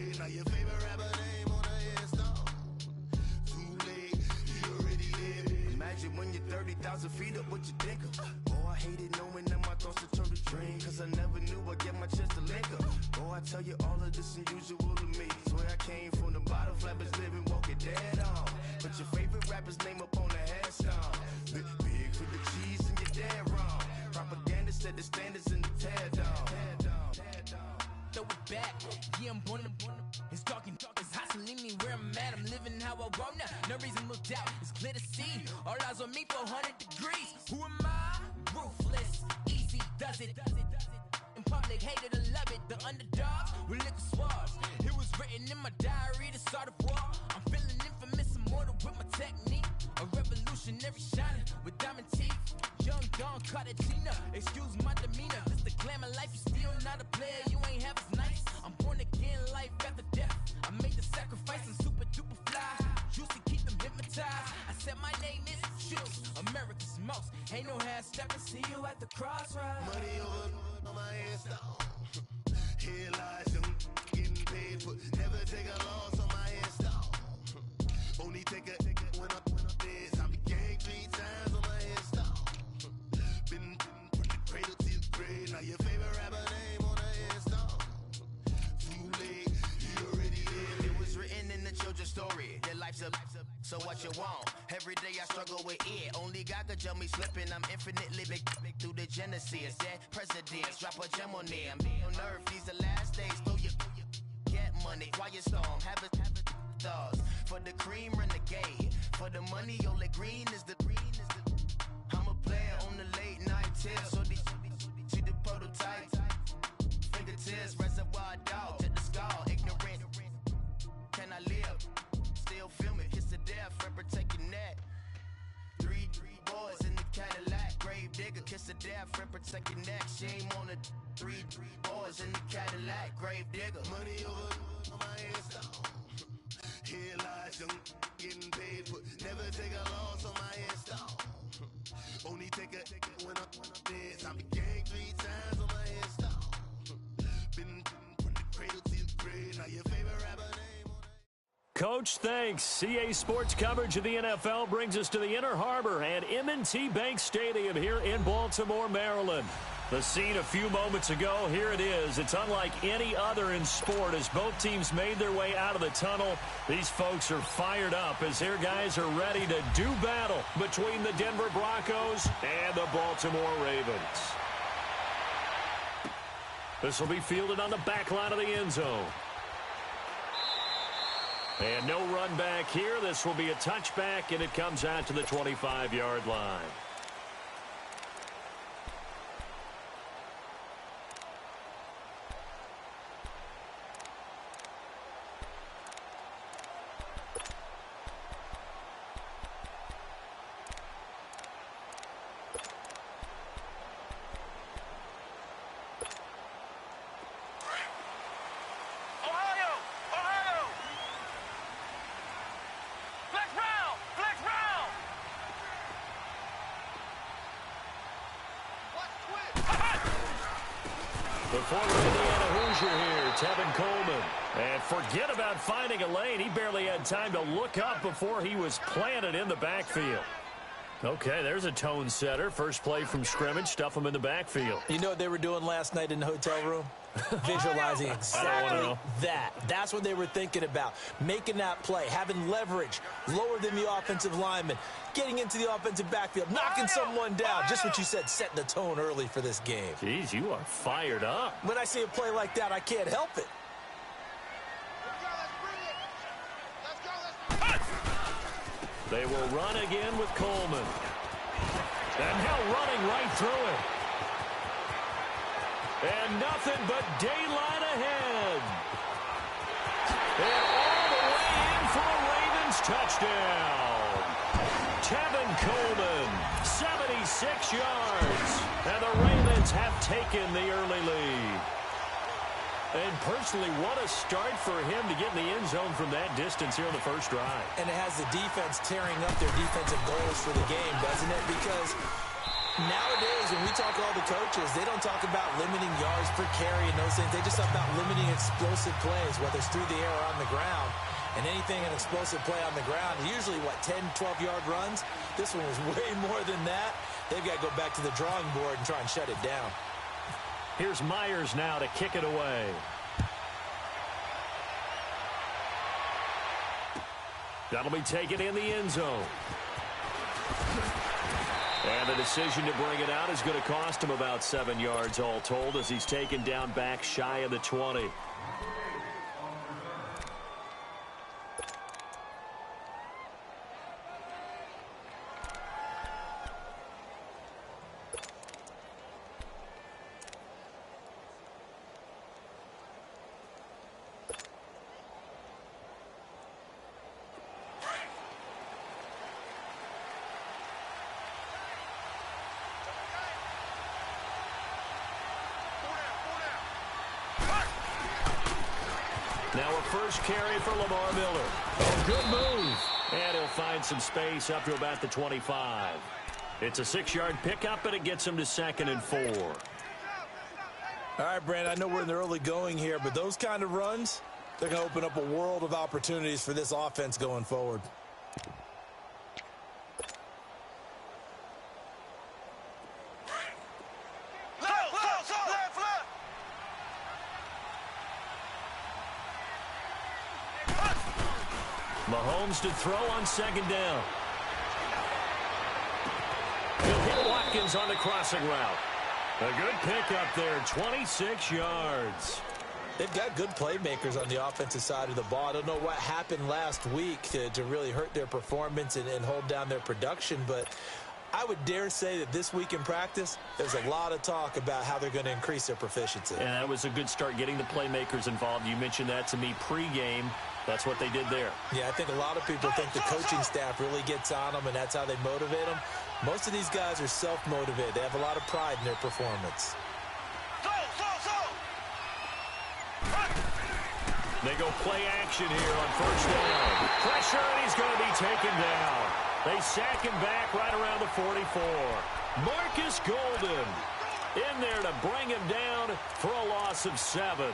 grade. Now your favorite rapper name on the headstone. Too late, you already lived. Imagine when you're 30,000 feet up, what you think of? Oh, I hated knowing that my thoughts would turn to dream, cause I never knew I'd get my chest to link up. Oh, I tell you all of this unusual to me. Swear I came from the bottom, flappers living, walking dead on. Put your favorite rapper's name up on the headstone. Big for the cheese and you're dead wrong. Propaganda set the standards in the tear down. Throw it back, yeah, I'm born to. It's dark, it's hot, so leave me where I'm at. I'm living how I want now, no reason to doubt. It's clear to see, all eyes on me, 400 degrees. Who am I? Ruthless, easy, does it. In public, hate it or love it. The underdogs with liquor swabs. It was written in my diary to start a war. I'm feeling infamous, immortal with my technique. A revolutionary shining with diamond teeth. Young Don Cartagena, excuse my demeanor. This the glamour life, you still not a player, you ain't half as nice. I'm born again, life after death. I made the sacrifice and super duper fly. Used to keep them hypnotized. I said my name is Juice, America's most. Ain't no half stepping, see you at the crossroads. Money over on my headstone. Here lies them getting paid for. Never take a loss on my headstone. Only take a when I'm dead. I be gang 3 times on my headstone. Been from the cradle to the grave. Now your favorite rapper name on the headstone. Too late, you already did. It was written in the children's story. Their life's a so what you want. Every day I struggle with it. Only God could jump me slipping. I'm infinitely big through the genesis. That presidents drop a gem on them. On earth, these the last days. Throw your get money. Quiet storm. Have it stars. For the cream, renegade. For the money, only green is the. I'm a player on the late night tips. So they see the prototype. Fingertips, reservoir dog. To the skull. Ignorant. Can I live? Still film it. Kiss the death. Forever take your neck. Three boys in the Cadillac. Grave digger. Kiss the death. Forever take your neck. Shame on the three boys in the Cadillac. Grave digger. Money over on my headstone. Here lies them getting paid for. Never take a loss on my headstone. Only take a when I'm dead. I be gang 3 times on my headstone. Been from the cradle to the grave. Now your favorite rapper name on it. Coach, thanks. CA Sports coverage of the NFL brings us to the Inner Harbor and M&T Bank Stadium here in Baltimore, Maryland. The scene a few moments ago, here it is. It's unlike any other in sport as both teams made their way out of the tunnel. These folks are fired up as their guys are ready to do battle between the Denver Broncos and the Baltimore Ravens. This will be fielded on the back line of the end zone. And no run back here. This will be a touchback, and it comes out to the 25-yard line. The former Indiana Hoosier here, Tevin Coleman. And forget about finding a lane. He barely had time to look up before he was planted in the backfield. Okay, there's a tone setter. First play from scrimmage, stuff him in the backfield. You know what they were doing last night in the hotel room? Visualizing exactly that. That's what they were thinking about. Making that play, having leverage, lower than the offensive lineman, getting into the offensive backfield, knocking someone down. Just what you said, setting the tone early for this game. Jeez, you are fired up. When I see a play like that, I can't help it. They will run again with Coleman. And now running right through it. And nothing but daylight ahead. And all the way in for a Ravens touchdown. Tevin Coleman, 76 yards. And the Ravens have taken the early lead. And personally, what a start for him to get in the end zone from that distance here on the first drive. And it has the defense tearing up their defensive goals for the game, doesn't it? Because Nowadays, when we talk to all the coaches, they don't talk about limiting yards per carry and those things. They just talk about limiting explosive plays, whether it's through the air or on the ground. And anything an explosive play on the ground, usually, 10, 12-yard runs. This one was way more than that. They've got to go back to the drawing board and try and shut it down. Here's Myers now to kick it away. That'll be taken in the end zone. And the decision to bring it out is going to cost him about 7 yards all told as he's taken down back shy of the 20. Now a first carry for Lamar Miller. Oh, good move. And he'll find some space up to about the 25. It's a 6-yard pickup, and it gets him to 2nd and 4. All right, Brandon, I know we're in the early going here, but those kind of runs, they're going to open up a world of opportunities for this offense going forward. Mahomes to throw on 2nd down. He'll hit Watkins on the crossing route. A good pickup there, 26 yards. They've got good playmakers on the offensive side of the ball. I don't know what happened last week to really hurt their performance and hold down their production, but I would dare say that this week in practice, there's a lot of talk about how they're going to increase their proficiency. And that was a good start, getting the playmakers involved. You mentioned that to me pregame. That's what they did there. Yeah, I think a lot of people think the coaching staff really gets on them, and that's how they motivate them. Most of these guys are self-motivated. They have a lot of pride in their performance. They go play action here on 1st down. Pressure, and he's going to be taken down. They sack him back right around the 44. Marcus Golden in there to bring him down for a loss of 7.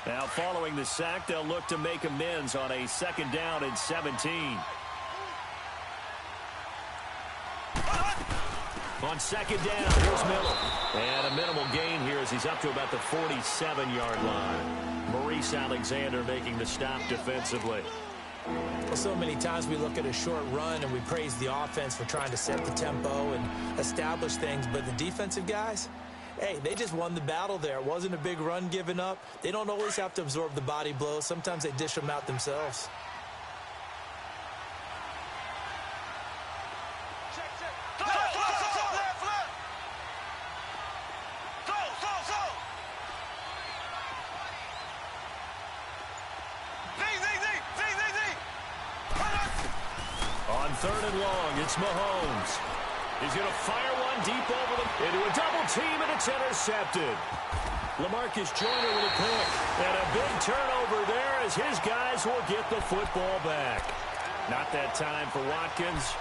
Now, following the sack, they'll look to make amends on a 2nd down and 17. On 2nd down, here's Miller. And a minimal gain here as he's up to about the 47-yard line. Maurice Alexander making the stop defensively. Well, so many times we look at a short run and we praise the offense for trying to set the tempo and establish things, but the defensive guys, hey, they just won the battle there. It wasn't a big run given up. They don't always have to absorb the body blows. Sometimes they dish them out themselves. On 3rd and long, it's Mahomes. He's going to fire one deep over into a double team, and it's intercepted. LaMarcus Joyner with a pick. And a big turnover there as his guys will get the football back. Not that time for Watkins.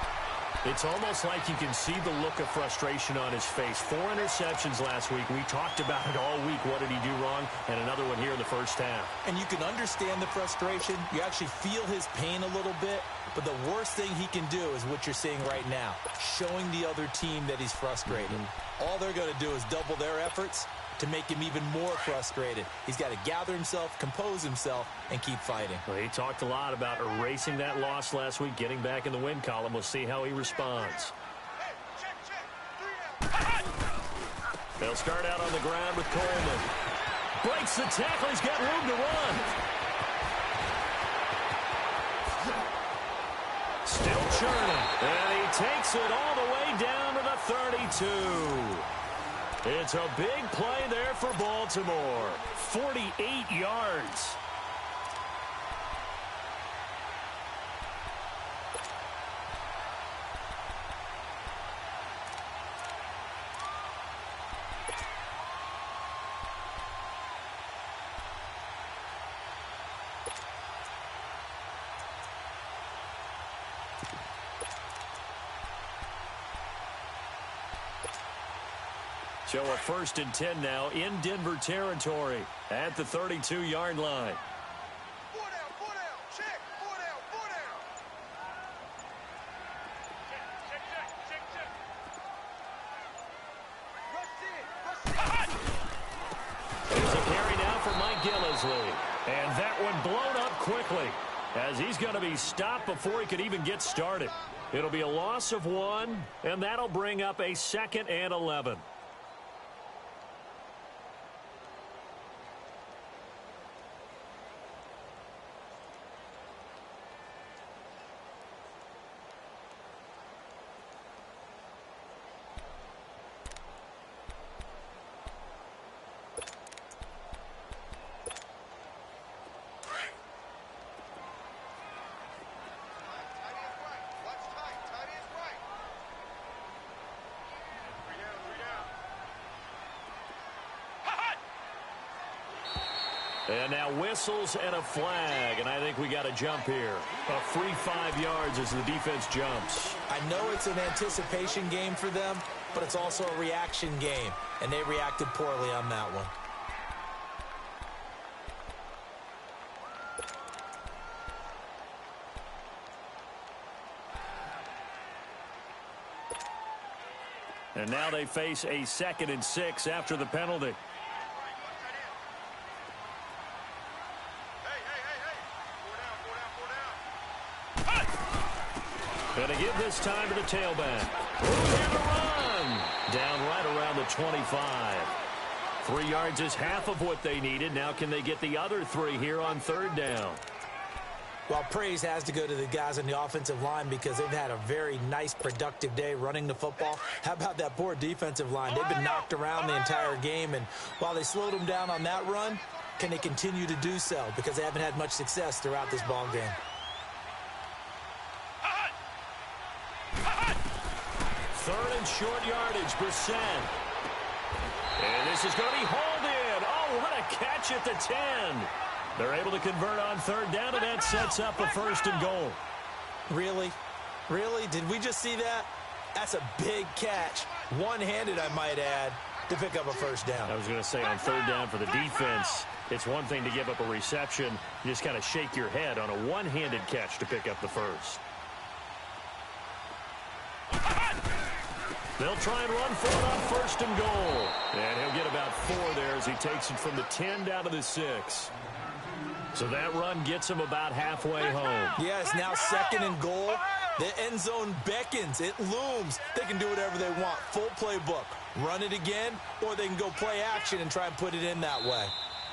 It's almost like you can see the look of frustration on his face. 4 interceptions last week. We talked about it all week. What did he do wrong? And another one here in the 1st half. And you can understand the frustration. You actually feel his pain a little bit. But the worst thing he can do is what you're seeing right now, showing the other team that he's frustrated. All they're going to do is double their efforts to make him even more frustrated. He's got to gather himself, compose himself, and keep fighting. Well, he talked a lot about erasing that loss last week, getting back in the win column. We'll see how he responds. They'll start out on the ground with Coleman. Breaks the tackle. He's got room to run. Still churning. And he takes it all the way down to the 32. It's a big play there for Baltimore. 48 yards. So a 1st and 10 now in Denver territory at the 32-yard line. There's a carry now for Mike Gillisley. And that one blown up quickly as he's going to be stopped before he could even get started. It'll be a loss of 1, and that'll bring up a 2nd and 11. And now whistles and a flag, and I think we got a jump here. A free 5 yards as the defense jumps. I know it's an anticipation game for them, but it's also a reaction game, and they reacted poorly on that one. And now they face a 2nd and 6 after the penalty. And to give this time to the tailback. And a run. Down right around the 25. 3 yards is half of what they needed. Now can they get the other 3 here on 3rd down? Well, praise has to go to the guys on the offensive line because they've had a very nice, productive day running the football. How about that poor defensive line? They've been knocked around the entire game, and while they slowed them down on that run, can they continue to do so? Because they haven't had much success throughout this ball game. 3rd and short yardage, Brissett. And this is going to be hauled in. Oh, what a catch at the 10. They're able to convert on 3rd down, and that sets up a 1st and goal. Really? Really? Did we just see that? That's a big catch. One-handed, I might add, to pick up a 1st down. I was going to say on 3rd down for the defense, it's one thing to give up a reception. You just kind of shake your head on a one-handed catch to pick up the 1st. They'll try and run for it on 1st and goal. And he'll get about 4 there as he takes it from the 10 down to the 6. So that run gets him about halfway home. Yes, now 2nd and goal. The end zone beckons. It looms. They can do whatever they want. Full playbook. Run it again, or they can go play action and try and put it in that way.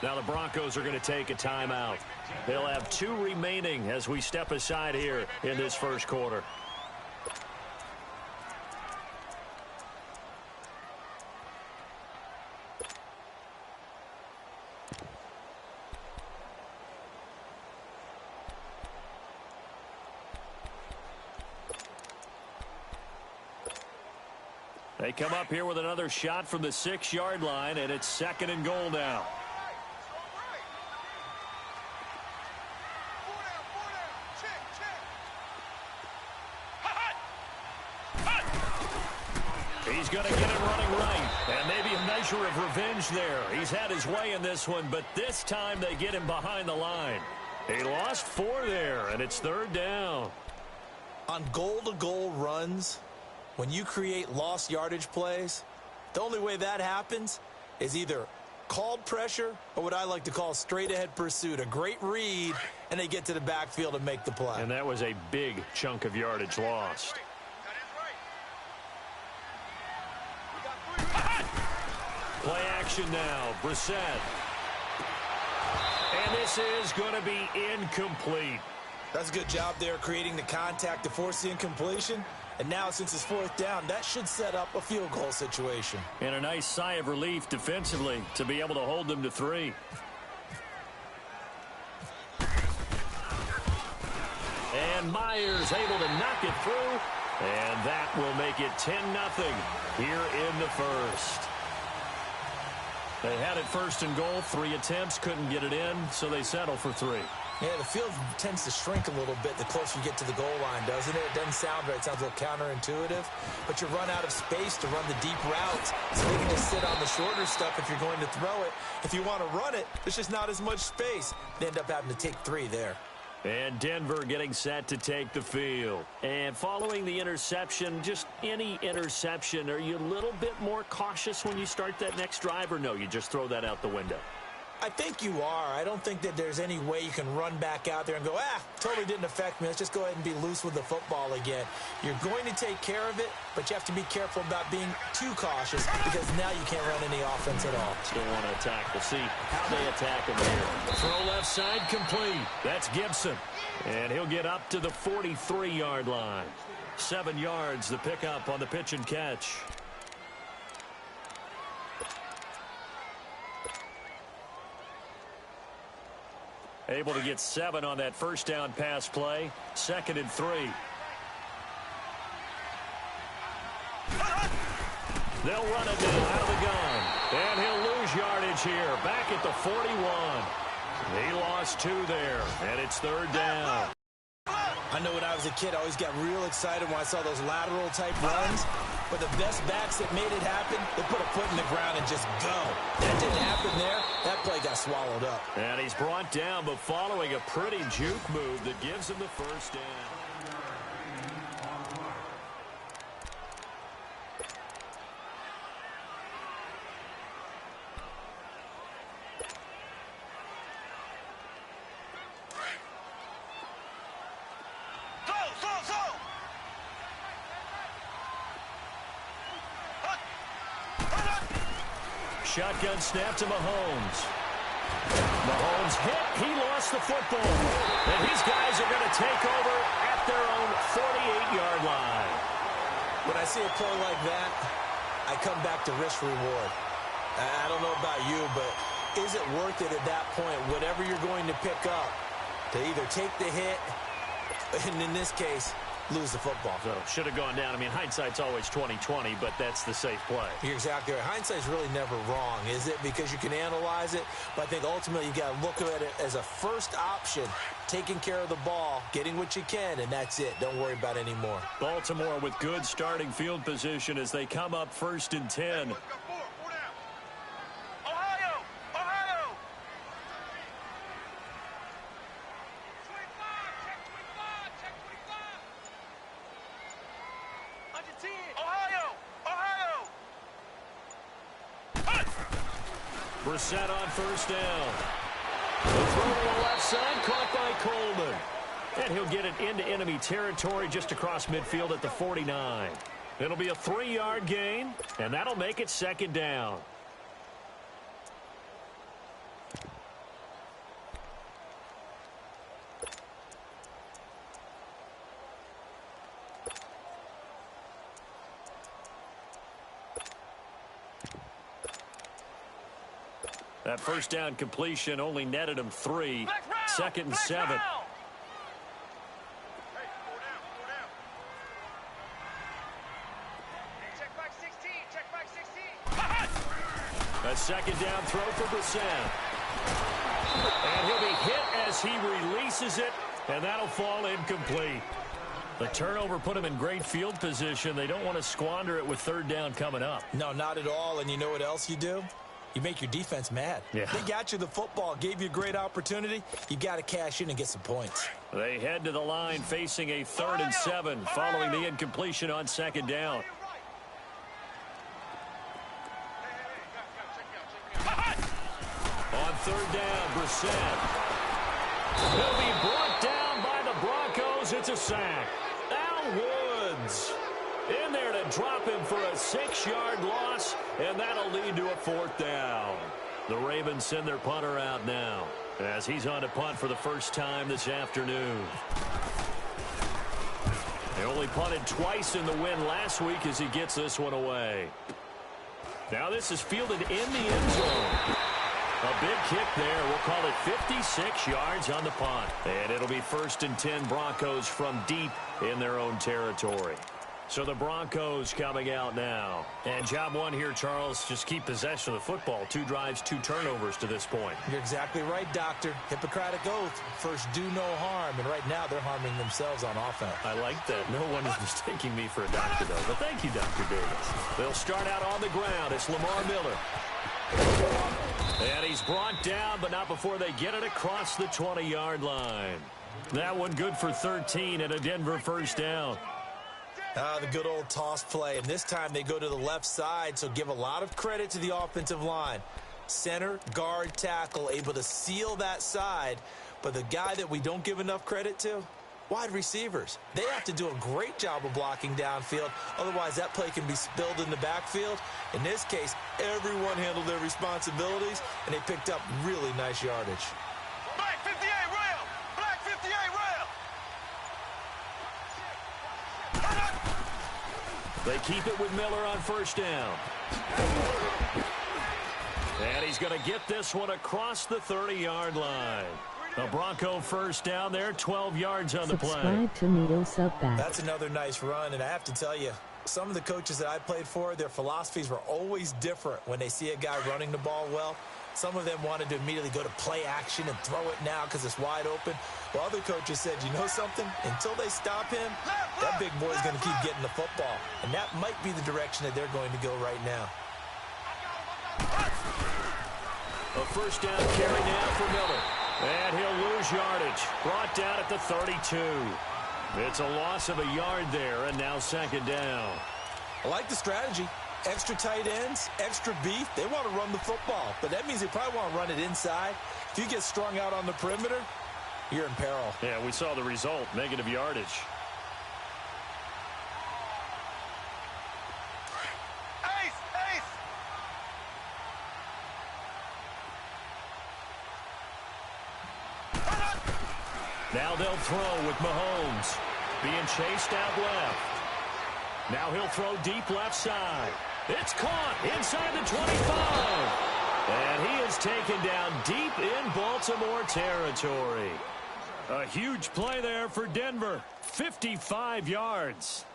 Now the Broncos are going to take a timeout. They'll have 2 remaining as we step aside here in this 1st quarter. They come up here with another shot from the 6-yard line, and it's 2nd and goal now. He's going to get it running right, and maybe a measure of revenge there. He's had his way in this one, but this time they get him behind the line. He lost 4 there, and it's 3rd down. On goal-to-goal runs, when you create lost yardage plays, the only way that happens is either called pressure or what I like to call straight-ahead pursuit. A great read, and they get to the backfield and make the play. And that was a big chunk of yardage lost. Play action now, Brissett. And this is going to be incomplete. That's a good job there creating the contact to force the incompletion. And now, since it's 4th down, that should set up a field goal situation. And a nice sigh of relief defensively to be able to hold them to 3. And Myers able to knock it through. And that will make it 10-0 here in the 1st. They had it 1st and goal, 3 attempts, couldn't get it in, so they settle for 3. Yeah, the field tends to shrink a little bit the closer you get to the goal line, doesn't it? It doesn't sound right. It sounds a little counterintuitive. But you run out of space to run the deep routes, so they can just sit on the shorter stuff if you're going to throw it. If you want to run it, there's just not as much space. They end up having to take 3 there. And Denver getting set to take the field. And following the interception, just any interception, are you a little bit more cautious when you start that next drive, or no, you just throw that out the window? I think you are. I don't think that there's any way you can run back out there and go, totally didn't affect me. Let's just go ahead and be loose with the football again. You're going to take care of it, but you have to be careful about being too cautious because now you can't run any offense at all. Still want to attack. We'll see how they attack him here. Throw left side complete. That's Gibson. And he'll get up to the 43-yard line. 7 yards, the pickup on the pitch and catch. Able to get 7 on that first down pass play. 2nd and 3. They'll run it now out of the gun. And he'll lose yardage here. Back at the 41. He lost 2 there. And it's 3rd down. I know when I was a kid, I always got real excited when I saw those lateral type runs. But the best backs that made it happen, they put a foot in the ground and just go. That didn't happen there. That play got swallowed up. And he's brought down, but following a pretty juke move that gives him the first down. Shotgun snap to Mahomes. Mahomes hit. He lost the football. And these guys are going to take over at their own 48-yard line. When I see a play like that, I come back to risk-reward. I don't know about you, but is it worth it at that point, whatever you're going to pick up, to either take the hit, and in this case, lose the football? So should have gone down. I mean, hindsight's always 20/20, but that's the safe play. You're exactly right. Hindsight's really never wrong, is it? Because you can analyze it, but I think ultimately you got to look at it as a first option, taking care of the ball, getting what you can, and that's it. Don't worry about any more. Baltimore with good starting field position as they come up 1st and 10. Brissett on 1st down. The throw to the left side, caught by Coleman. And he'll get it into enemy territory just across midfield at the 49. It'll be a 3-yard gain, and that'll make it 2nd down. That first down completion only netted him 3. 2nd and 7. A 2nd down throw for Brissett. And he'll be hit as he releases it, and that'll fall incomplete. The turnover put him in great field position. They don't want to squander it with 3rd down coming up. No, not at all. And you know what else you do? You make your defense mad. Yeah. They got you the football, gave you a great opportunity. You got to cash in and get some points. They head to the line facing a 3rd and 7 following the incompletion on 2nd down. On 3rd down, Brissett. He'll be brought down by the Broncos. It's a sack. Al Woods in there to drop him for a 6-yard loss, and that'll lead to a 4th down. The Ravens send their punter out now as he's on to punt for the first time this afternoon. They only punted twice in the win last week as he gets this one away. Now this is fielded in the end zone. A big kick there. We'll call it 56 yards on the punt. And it'll be 1st and 10 Broncos from deep in their own territory. So the Broncos coming out now. And job one here, Charles, just keep possession of the football. 2 drives, 2 turnovers to this point. You're exactly right, Doctor. Hippocratic oath. First, do no harm. And right now, they're harming themselves on offense. I like that. No one is mistaking me for a doctor, though. But thank you, Dr. Davis. They'll start out on the ground. It's Lamar Miller. And he's brought down, but not before they get it across the 20-yard line. That one good for 13 and a Denver first down. The good old toss play, and this time they go to the left side, so give a lot of credit to the offensive line. Center, guard, tackle, able to seal that side, but the guy that we don't give enough credit to, wide receivers. They have to do a great job of blocking downfield, otherwise that play can be spilled in the backfield. In this case, everyone handled their responsibilities, and they picked up really nice yardage. Black 58 rail! Black 58 rail! They keep it with Miller on first down. And he's going to get this one across the 30-yard line. A Bronco first down there, 12 yards on the play. Subscribe to Needle Subback. That's another nice run, and I have to tell you, some of the coaches that I played for, their philosophies were always different when they see a guy running the ball well. Some of them wanted to immediately go to play action and throw it now because it's wide open. While other coaches said, you know something? Until they stop him, that big boy's going to keep getting the football. And that might be the direction that they're going to go right now. A first down carry now for Miller. And he'll lose yardage. Brought down at the 32. It's a loss of a yard there, and now second down. I like the strategy. Extra tight ends, extra beef. They want to run the football, but that means they probably want to run it inside. If you get strung out on the perimeter, you're in peril. Yeah, we saw the result, negative yardage. Ace! Ace! Now they'll throw with Mahomes. Being chased out left. Now he'll throw deep left side. It's caught inside the 25. And he is taken down deep in Baltimore territory. A huge play there for Denver. 55 yards.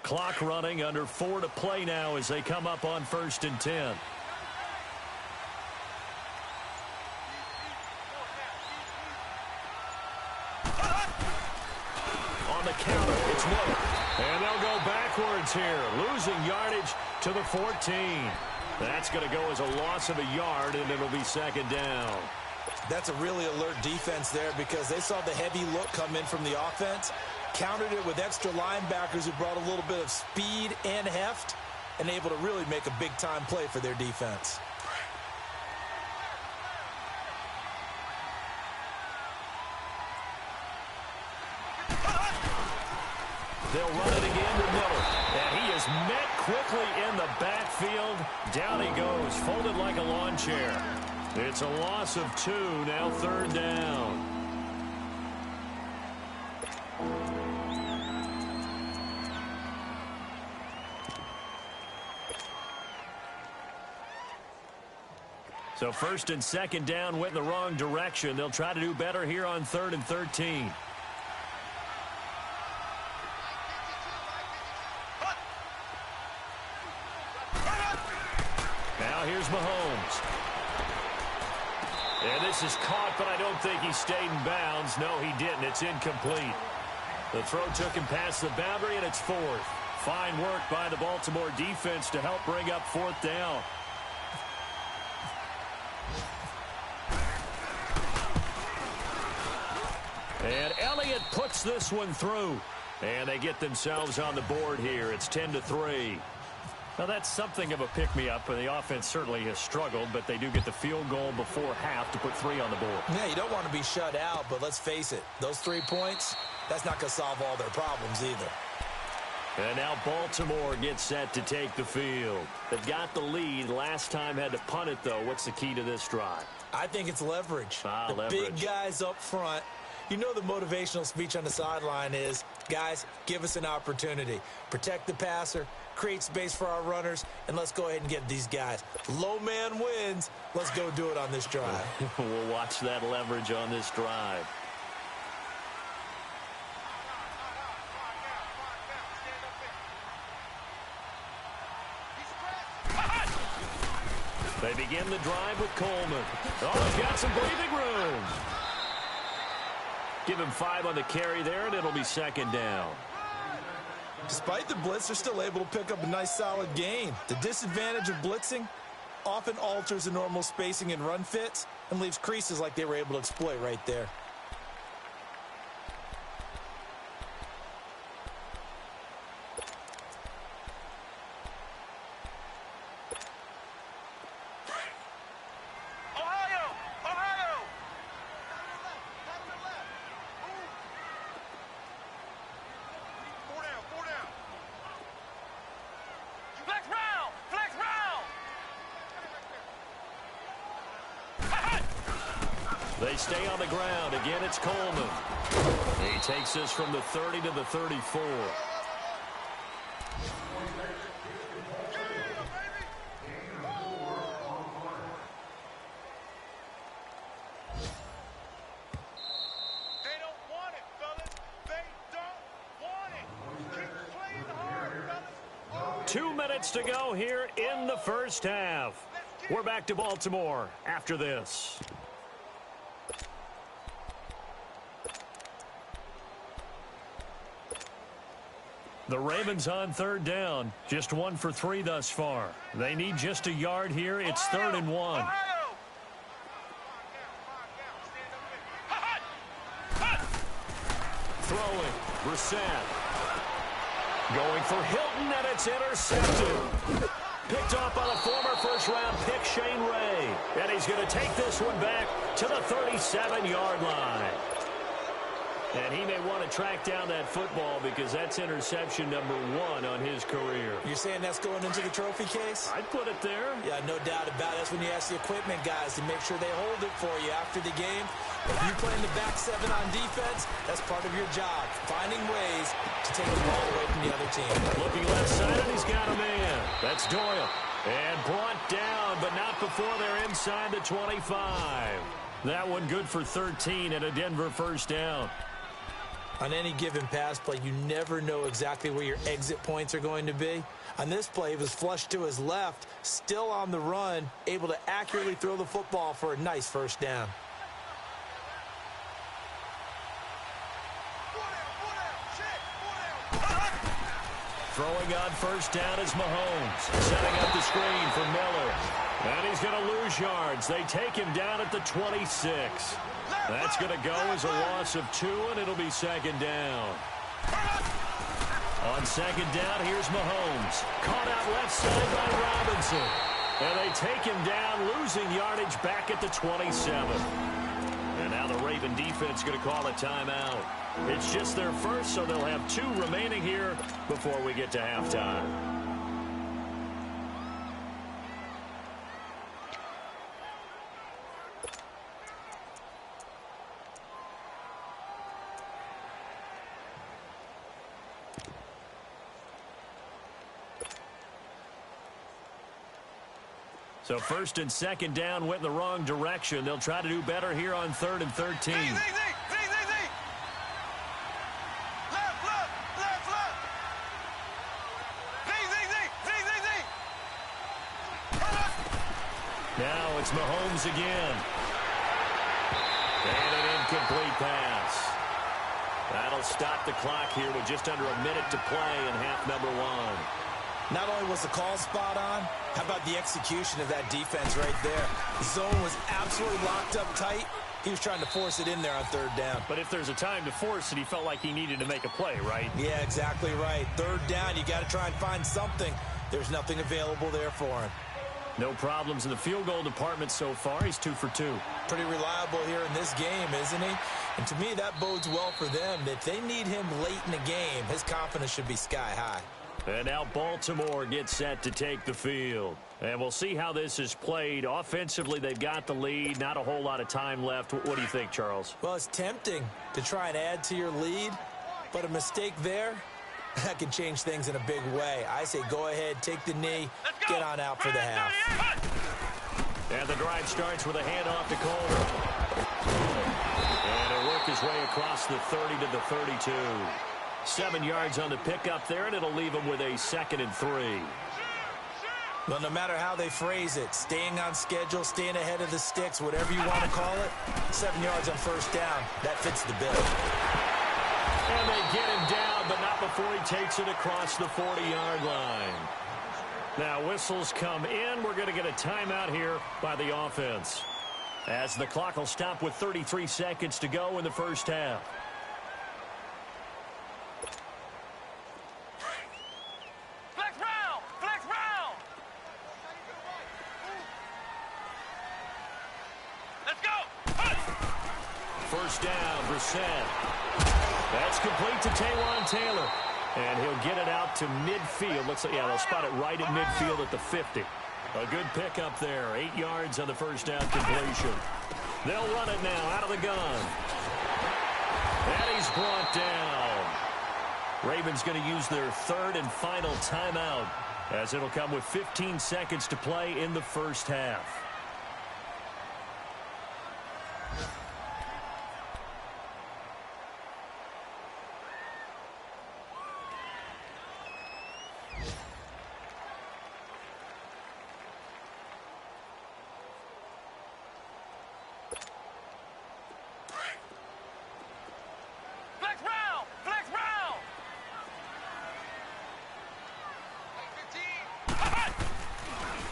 Clock running, under 4 to play now as they come up on 1st and 10. On the counter, it's Miller. And they'll go backwards here, losing yardage to the 14. That's going to go as a loss of a yard, and it'll be second down. That's a really alert defense there because they saw the heavy look come in from the offense, countered it with extra linebackers who brought a little bit of speed and heft, and able to really make a big-time play for their defense. They'll run it again to Miller. And he is met quickly in the backfield. Down he goes, folded like a lawn chair. It's a loss of 2, now 3rd down. So 1st and 2nd down went in the wrong direction. They'll try to do better here on 3rd and 13. Now here's Mahomes. And this is caught, but I don't think he stayed in bounds. No, he didn't. It's incomplete. The throw took him past the boundary, and it's 4th. Fine work by the Baltimore defense to help bring up 4th down. And Elliott puts this one through. And they get themselves on the board here. It's 10-3. Now, that's something of a pick-me-up, and the offense certainly has struggled, but they do get the field goal before half to put 3 on the board. Yeah, you don't want to be shut out, but let's face it, those 3 points, that's not going to solve all their problems either. And now Baltimore gets set to take the field. They've got the lead. Last time had to punt it, though. What's the key to this drive? I think it's leverage. Leverage. Big guys up front, You know the motivational speech on the sideline is, guys, give us an opportunity. Protect the passer, create space for our runners, and let's go ahead and get these guys. Low man wins. Let's go do it on this drive. We'll watch that leverage on this drive. They begin the drive with Coleman. Oh, he's got some breathing room. Give him 5 on the carry there, and it'll be second down. Despite the blitz, they're still able to pick up a nice, solid gain. The disadvantage of blitzing often alters the normal spacing and run fits and leaves creases like they were able to exploit right there. They stay on the ground. Again, it's Coleman. He takes this from the 30 to the 34. They don't want it, fellas. They don't want it. Keep playing hard, fellas. 2 minutes to go here in the first half. We're back to Baltimore after this. The Ravens on third down. Just 1 for 3 thus far. They need just a yard here. It's 3rd and 1. Throwing. Brissett. Going for Hilton, and it's intercepted. Picked off by the former first-round pick, Shane Ray. And he's going to take this one back to the 37-yard line. And he may want to track down that football because that's interception number 1 on his career. You're saying that's going into the trophy case? I'd put it there. Yeah, no doubt about it. That's when you ask the equipment guys to make sure they hold it for you after the game. If you play in the back 7 on defense, that's part of your job, finding ways to take the ball away from the other team. Looking left side, and he's got a man. That's Doyle. And brought down, but not before they're inside the 25. That one good for 13 and a Denver first down. On any given pass play, you never know exactly where your exit points are going to be. On this play, he was flushed to his left, still on the run, able to accurately throw the football for a nice first down. Throwing on first down is Mahomes. Setting up the screen for Miller. And he's going to lose yards. They take him down at the 26. That's going to go as a loss of 2, and it'll be second down. On second down, here's Mahomes. Caught out left side by Robinson. And they take him down, losing yardage back at the 27. And now the Raven defense going to call a timeout. It's just their first, so they'll have 2 remaining here before we get to halftime. So first and second down went in the wrong direction. They'll try to do better here on 3rd and 13. Now it's Mahomes again. And an incomplete pass. That'll stop the clock here with just under a minute to play in half number 1. Not only was the call spot on, how about the execution of that defense right there? The zone was absolutely locked up tight. He was trying to force it in there on 3rd down. But if there's a time to force it, he felt like he needed to make a play, right? Yeah, exactly right. 3rd down, you got to try and find something. There's nothing available there for him. No problems in the field goal department so far. He's 2 for 2. Pretty reliable here in this game, isn't he? And to me, that bodes well for them. If they need him late in the game, his confidence should be sky high. And now Baltimore gets set to take the field. And we'll see how this is played. Offensively, they've got the lead. Not a whole lot of time left. What do you think, Charles? Well, it's tempting to try and add to your lead, but a mistake there, that can change things in a big way. I say go ahead, take the knee, get on out for the half. And the drive starts with a handoff to Calder. And he'll work his way across the 30 to the 32. 7 yards on the pickup there, and it'll leave him with a 2nd and 3. Well, no matter how they phrase it, staying on schedule, staying ahead of the sticks, whatever you want to call it, 7 yards on first down, that fits the bill. And they get him down, but not before he takes it across the 40-yard line. Now, whistles come in. We're going to get a timeout here by the offense, as the clock will stop with 33 seconds to go in the first half. First down, Brissett. That's complete to Taywan Taylor. And he'll get it out to midfield. Looks like, yeah, they'll spot it right at midfield at the 50. A good pickup there. 8 yards on the first down completion. They'll run it now out of the gun. And he's brought down. Ravens going to use their 3rd and final timeout, as it'll come with 15 seconds to play in the first half.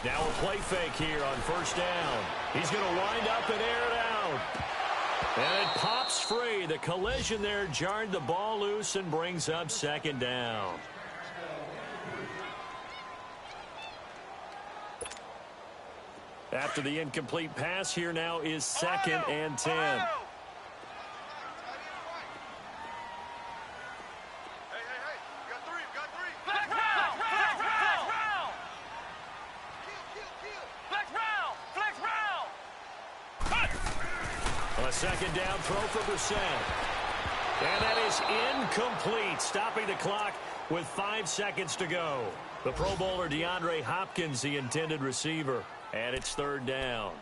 Now a play fake here on first down. He's going to wind up and air it out. And it pops free. The collision there jarred the ball loose and brings up 2nd down. After the incomplete pass, here now is 2nd and 10. A 2nd down throw for Brissett. And that is incomplete, stopping the clock with 5 seconds to go. The Pro Bowler DeAndre Hopkins, the intended receiver. And it's 3rd down.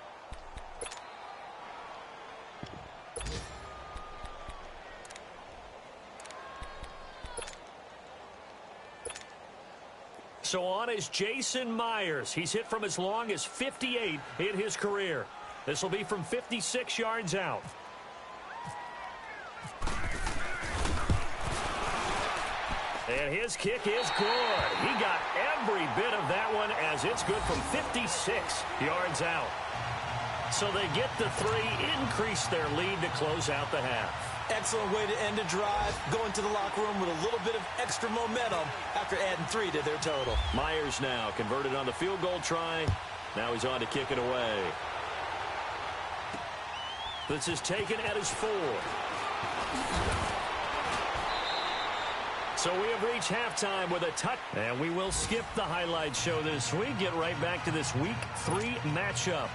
So on is Jason Myers. He's hit from as long as 58 in his career. This will be from 56 yards out. And his kick is good. He got every bit of that one, as it's good from 56 yards out. So they get the 3, increase their lead to close out the half. Excellent way to end a drive, going to the locker room with a little bit of extra momentum after adding 3 to their total. Myers now converted on the field goal try. Now he's on to kick it away. This is taken at his 4. So we have reached halftime with a touch. And we will skip the highlight show this week. Get right back to this Week 3 matchup.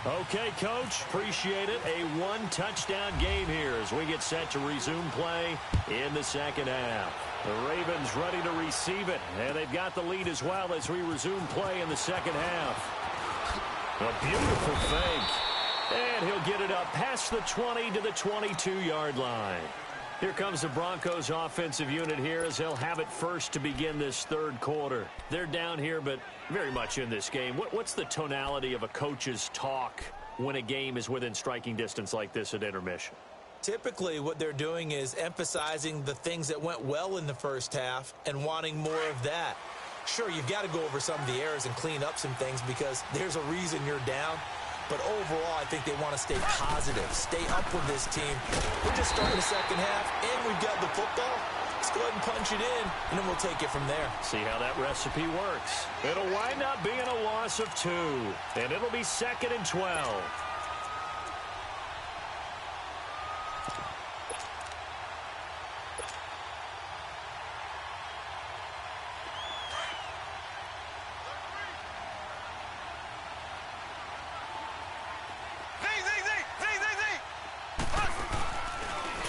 Okay, Coach, appreciate it. A 1-touchdown game here as we get set to resume play in the second half. The Ravens ready to receive it, and they've got the lead as well as we resume play in the second half. A beautiful fake, and he'll get it up past the 20 to the 22-yard line. Here comes the Broncos offensive unit here as they'll have it first to begin this third quarter. They're down here, but very much in this game. What's the tonality of a coach's talk when a game is within striking distance like this at intermission? Typically, what they're doing is emphasizing the things that went well in the first half and wanting more of that. Sure, you've got to go over some of the errors and clean up some things because there's a reason you're down. But overall, I think they want to stay positive, stay up with this team. We're just starting the second half, and we've got the football. Let's go ahead and punch it in, and then we'll take it from there. See how that recipe works. It'll wind up being a loss of 2, and it'll be 2nd and 12.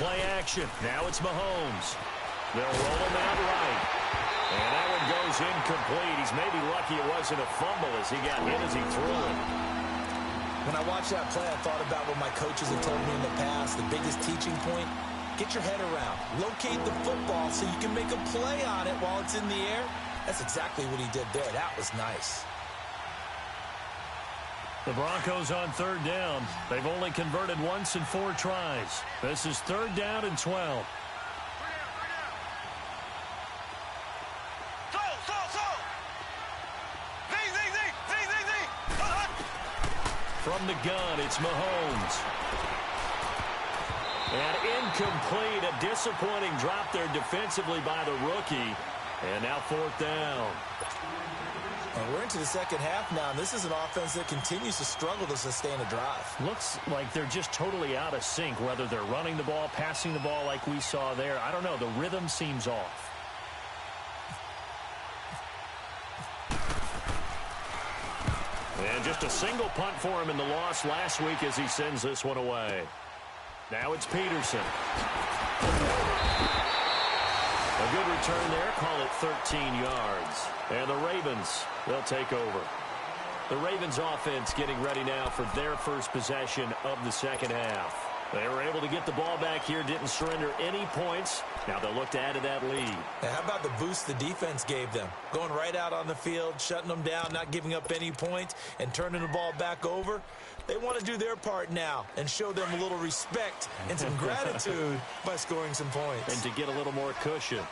play action. Now it's Mahomes. They'll roll him out right. And that one goes incomplete. He's maybe lucky it wasn't a fumble as he got hit as he threw it. When I watched that play, I thought about what my coaches have told me in the past. The biggest teaching point, get your head around. Locate the football so you can make a play on it while it's in the air. That's exactly what he did there. That was nice. The Broncos on third down. They've only converted once in 4 tries. This is third down and 12. From the gun, it's Mahomes. And incomplete. A disappointing drop there defensively by the rookie. And now fourth down. Well, we're into the second half now, and this is an offense that continues to struggle to sustain a drive. Looks like they're just totally out of sync, whether they're running the ball, passing the ball like we saw there. I don't know. The rhythm seems off. And just a single punt for him in the loss last week as he sends this one away. Now it's Peterson. A good return there. Call it 13 yards. And the Ravens, they'll take over. The Ravens offense getting ready now for their first possession of the second half. They were able to get the ball back here, didn't surrender any points. Now they'll look to add to that lead. Now, how about the boost the defense gave them? Going right out on the field, shutting them down, not giving up any points, and turning the ball back over. They want to do their part now and show them a little respect and some gratitude by scoring some points. And to get a little more cushion.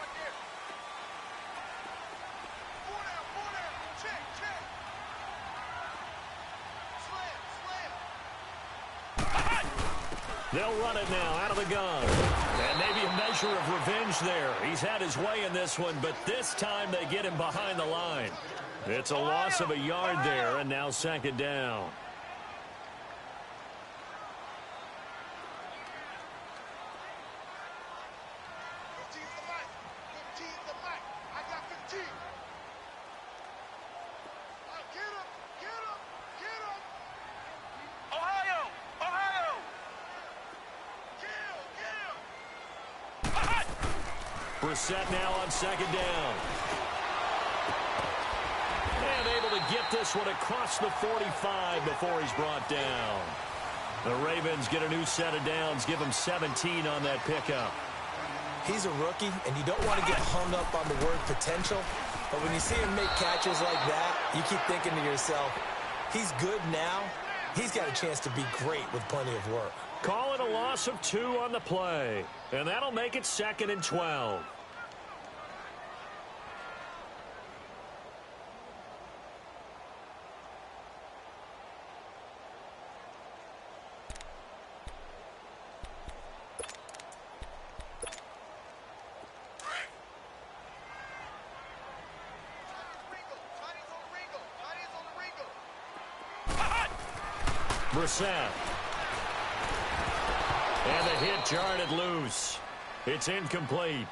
They'll run it now out of the gun. And maybe a measure of revenge there. He's had his way in this one, but this time they get him behind the line. It's a loss of a yard there, and now second down. Brissett now on second down. And able to get this one across the 45 before he's brought down. The Ravens get a new set of downs, give him 17 on that pickup. He's a rookie, and you don't want to get hung up on the word potential. But when you see him make catches like that, you keep thinking to yourself, he's good now. He's got a chance to be great with plenty of work. Call it a loss of 2 on the play. And that'll make it second and 12. Brissett. And the hit jarred it loose. It's incomplete.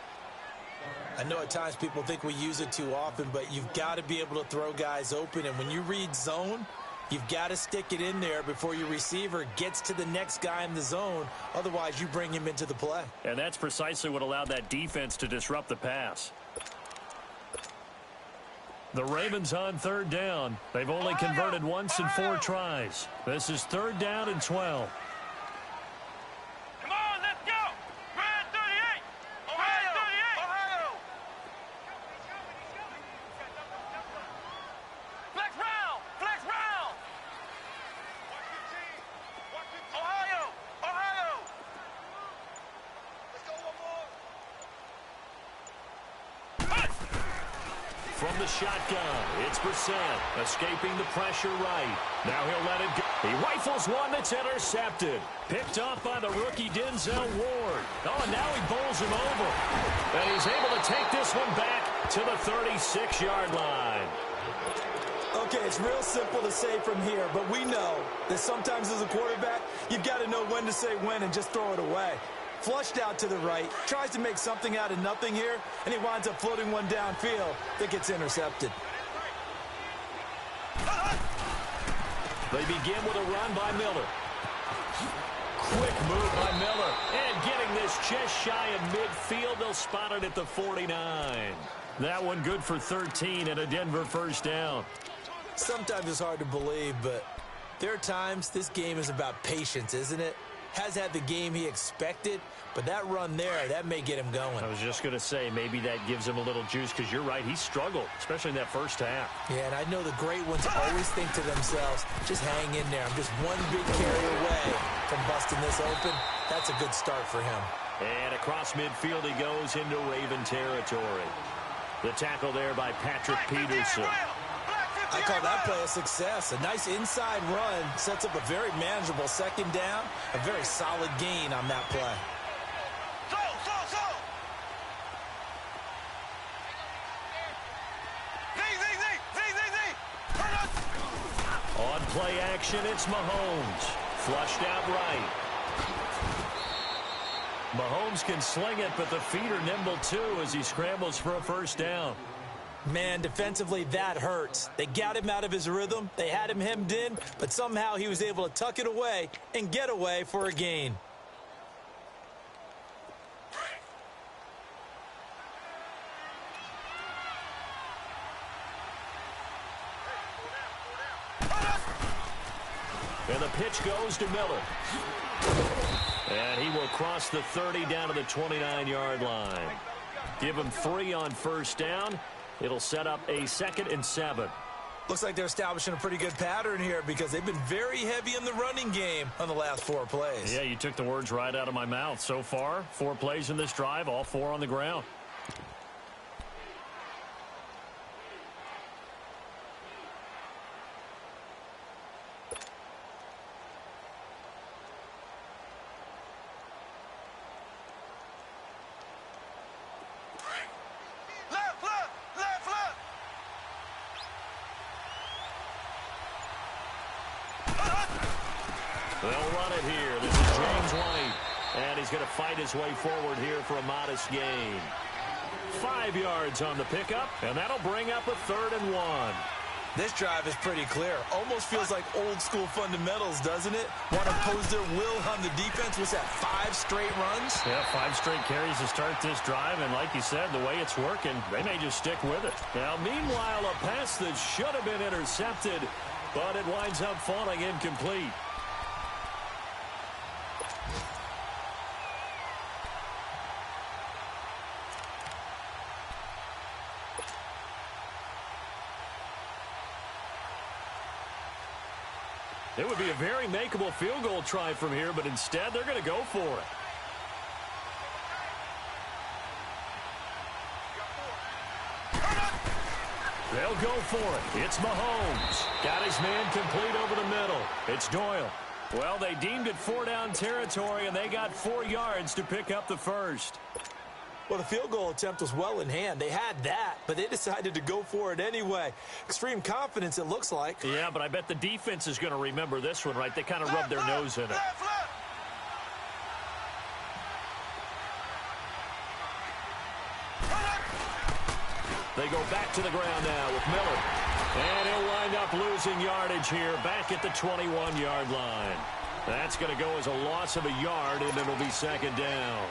I know at times people think we use it too often, but you've got to be able to throw guys open. And when you read zone, you've got to stick it in there before your receiver gets to the next guy in the zone. Otherwise, you bring him into the play. And that's precisely what allowed that defense to disrupt the pass. The Ravens on third down. They've only converted once in 4 tries. This is third down and 12. Come on, let's go! Red 38! Ohio! Ohio! Flex round! Flex round! Ohio! Ohio! Let's go one more! From the shotgun, it's Brissett, escaping the pressure right. Now he'll let it go. He rifles one that's intercepted. Picked off by the rookie Denzel Ward. Oh, and now he bowls him over. And he's able to take this one back to the 36-yard line. Okay, it's real simple to say from here, but we know that sometimes as a quarterback, you've got to know when to say when and just throw it away. Flushed out to the right, tries to make something out of nothing here, and he winds up floating one downfield that gets intercepted. They begin with a run by Miller. Quick move by Miller. And getting Catching this just shy of midfield. They'll spot it at the 49. That one good for 13 and a Denver first down. Sometimes it's hard to believe, but there are times this game is about patience, isn't it? Has had the game he expected, but that run there, that may get him going. I was just going to say, maybe that gives him a little juice, because you're right, he struggled, especially in that first half. Yeah, and I know the great ones always think to themselves, just hang in there. I'm just one big carry away from busting this open. That's a good start for him. And across midfield he goes into Raven territory. The tackle there by Patrick Peterson. I call that play a success. A nice inside run sets up a very manageable second down. A very solid gain on that play. On play action, it's Mahomes. Flushed out right. Mahomes can sling it, but the feet are nimble too as he scrambles for a first down. Man, defensively, that hurts. They got him out of his rhythm. They had him hemmed in, but somehow he was able to tuck it away and get away for a gain. And the pitch goes to Miller. And he will cross the 30 down to the 29-yard line. Give him 3 on first down. It'll set up a 2nd and 7. Looks like they're establishing a pretty good pattern here because they've been very heavy in the running game on the last 4 plays. Yeah, you took the words right out of my mouth. So far, 4 plays in this drive, all 4 on the ground. They'll run it here. This is James White. And he's going to fight his way forward here for a modest gain. 5 yards on the pickup, and that'll bring up a 3rd and 1. This drive is pretty clear. Almost feels like old school fundamentals, doesn't it? Want to impose their will on the defense. What's that, 5 straight runs? Yeah, 5 straight carries to start this drive, and like you said, the way it's working, they may just stick with it. Now, meanwhile, a pass that should have been intercepted, but it winds up falling incomplete. It would be a very makeable field goal try from here, but instead they're going to go for it. They'll go for it. It's Mahomes. Got his man complete over the middle. It's Doyle. Well, they deemed it 4-down territory, and they got 4 yards to pick up the first. Well, the field goal attempt was well in hand. They had that, but they decided to go for it anyway. Extreme confidence, it looks like. Yeah, but I bet the defense is going to remember this one, right? They kind of rubbed their nose in it. They go back to the ground now with Miller. And he'll wind up losing yardage here back at the 21-yard line. That's going to go as a loss of a yard, and it'll be 2nd down.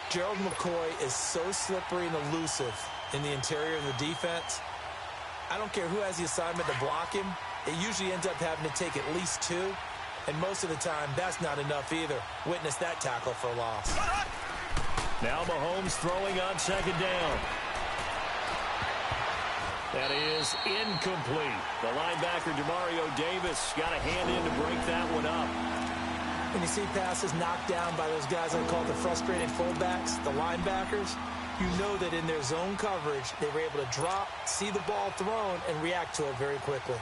Gerald McCoy is so slippery and elusive in the interior of the defense. I don't care who has the assignment to block him. It usually ends up having to take at least 2. And most of the time, that's not enough either. Witness that tackle for a loss. Now Mahomes throwing on 2nd down. That is incomplete. The linebacker, Demario Davis, got a hand in to break that one up. When you see passes knocked down by those guys I call the frustrated fullbacks, the linebackers, you know that in their zone coverage, they were able to drop, see the ball thrown, and react to it very quickly.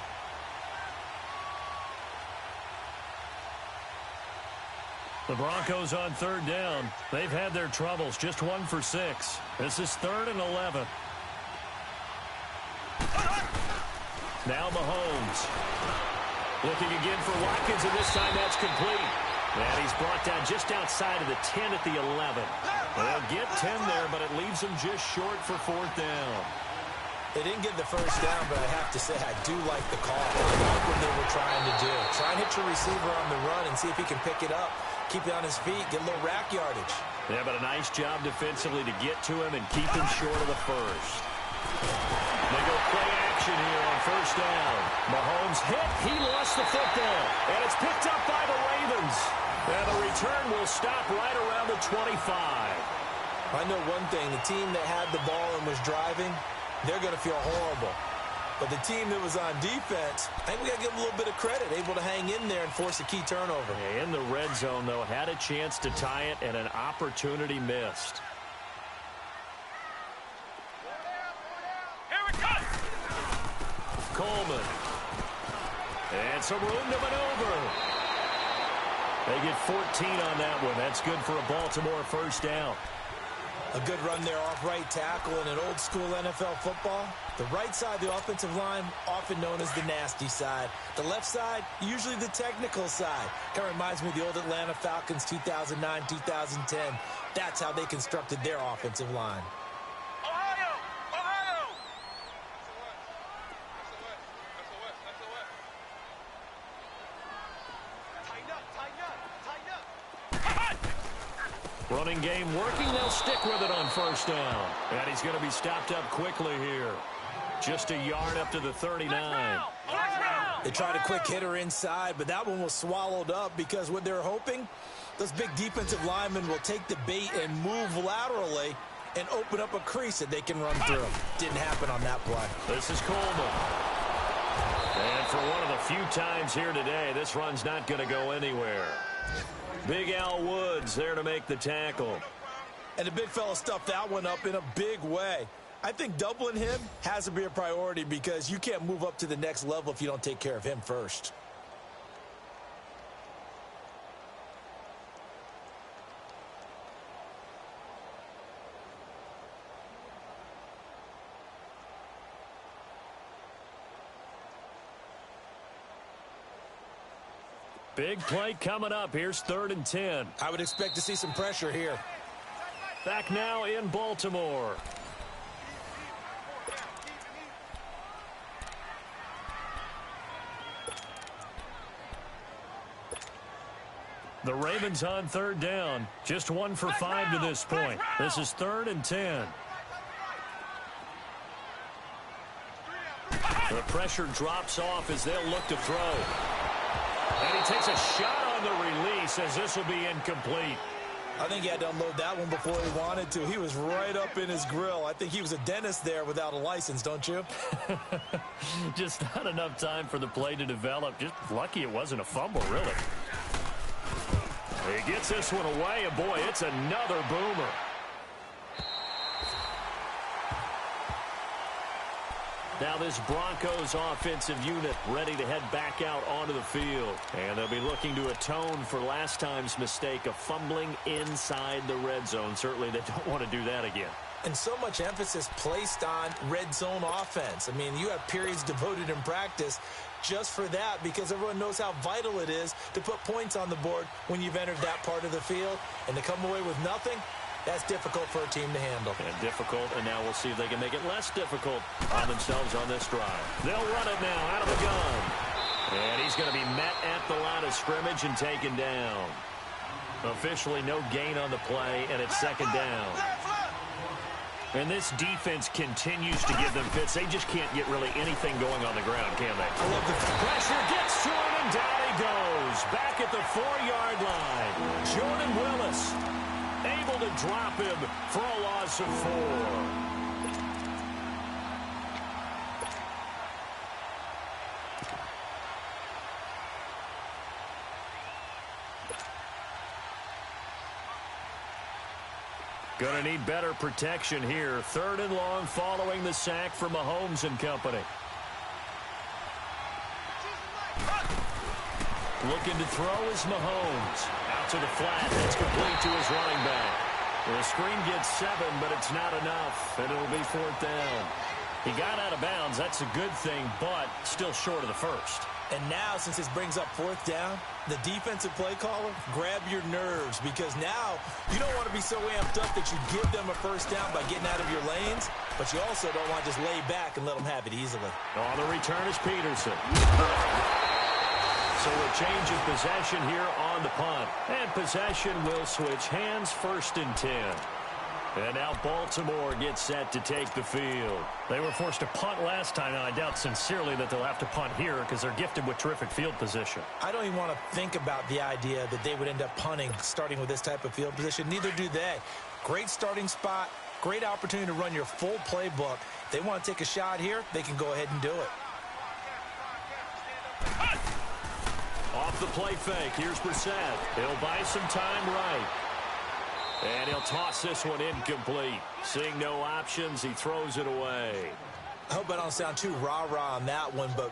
The Broncos on 3rd down. They've had their troubles, just 1 for 6. This is 3rd and 11. Now Mahomes. Looking again for Watkins, and this time that's complete. And he's brought down just outside of the 10 at the 11. They'll get 10 there, but it leaves them just short for 4th down. They didn't get the first down, but I have to say I do like the call. I like what they were trying to do. Try and hit your receiver on the run and see if he can pick it up. keep it on his feet, get a little rack yardage. Yeah, but a nice job defensively to get to him and keep him short of the first. They go play action here on first down. Mahomes hit. He lost the football. And it's picked up by the Ravens. And the return will stop right around the 25. I know one thing. The team that had the ball and was driving, they're going to feel horrible. But the team that was on defense, I think we got to give them a little bit of credit, able to hang in there and force a key turnover. Yeah, in the red zone, though, had a chance to tie it and an opportunity missed. Here it comes. Coleman. And some room to maneuver. They get 14 on that one. That's good for a Baltimore first down. A good run there off right tackle in an old-school NFL football. The right side of the offensive line, often known as the nasty side. The left side, usually the technical side. Kind of reminds me of the old Atlanta Falcons 2009, 2010. That's how they constructed their offensive line. Ohio! Ohio! Running game working. They'll stick with it on first down. And he's going to be stopped up quickly here. Just a yard up to the 39. They tried a quick hitter inside, but that one was swallowed up because what they're hoping, those big defensive linemen will take the bait and move laterally and open up a crease that they can run through. Didn't happen on that play. This is Coleman. And for one of the few times here today, this run's not going to go anywhere. Big Al Woods there to make the tackle. And the big fella stuffed that one up in a big way. I think doubling him has to be a priority because you can't move up to the next level if you don't take care of him first. Big play coming up. Here's 3rd and 10. I would expect to see some pressure here. Back now in Baltimore. The Ravens on 3rd down. Just 1 for 5 to this point. This is 3rd and 10. The pressure drops off as they'll look to throw. And he takes a shot on the release as this will be incomplete. I think he had to unload that one before he wanted to. He was right up in his grill. I think he was a dentist there without a license, don't you? Just not enough time for the play to develop. Just lucky it wasn't a fumble, really. He gets this one away, and boy, it's another boomer. Now this Broncos offensive unit ready to head back out onto the field. And they'll be looking to atone for last time's mistake of fumbling inside the red zone. Certainly they don't want to do that again. And so much emphasis placed on red zone offense. I mean, you have periods devoted in practice just for that because everyone knows how vital it is to put points on the board when you've entered that part of the field. And to come away with nothing, that's difficult for a team to handle. And difficult, and now we'll see if they can make it less difficult on themselves on this drive. They'll run it now out of the gun. And he's going to be met at the line of scrimmage and taken down. Officially no gain on the play, and it's 2nd down. And this defense continues to give them fits. They just can't get really anything going on the ground, can they? I love the pressure gets to him, and down he goes. Back at the 4-yard line. Jordan Willis able to drop him for a loss of 4. Going to need better protection here. 3rd and long following the sack from Mahomes and company. Looking to throw is Mahomes. Out to the flat. That's complete to his running back. The screen gets 7, but it's not enough, and it'll be 4th down. He got out of bounds. That's a good thing, but still short of the first. And now, since this brings up 4th down, the defensive play caller, grab your nerves because now you don't want to be so amped up that you give them a first down by getting out of your lanes, but you also don't want to just lay back and let them have it easily. On the return is Peterson. So a change of possession here on the punt. And possession will switch hands, 1st and 10. And now Baltimore gets set to take the field. They were forced to punt last time, and I doubt sincerely that they'll have to punt here because they're gifted with terrific field position. I don't even want to think about the idea that they would end up punting starting with this type of field position. Neither do they. Great starting spot, great opportunity to run your full playbook. If they want to take a shot here, they can go ahead and do it. Off the play fake, here's Brissett. He'll buy some time right. And he'll toss this one incomplete. Seeing no options, he throws it away. I hope I don't sound too rah-rah on that one, but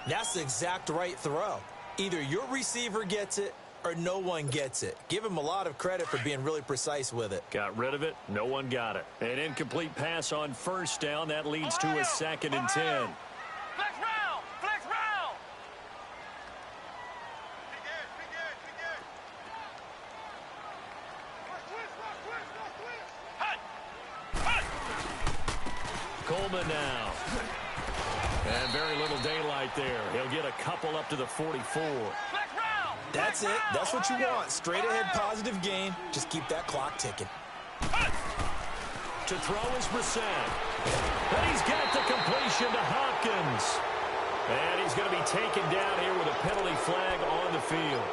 that's the exact right throw. Either your receiver gets it or no one gets it. Give him a lot of credit for being really precise with it. Got rid of it. No one got it. An incomplete pass on 1st down. That leads to a 2nd and 10. Flex round! Flex round! Coleman now. And very little daylight there. He'll get a couple up to the 44. That's it. That's what you want. Straight ahead positive gain. Just keep that clock ticking. To throw is Brissett. And he's got the completion to Hopkins. And he's going to be taken down here with a penalty flag on the field.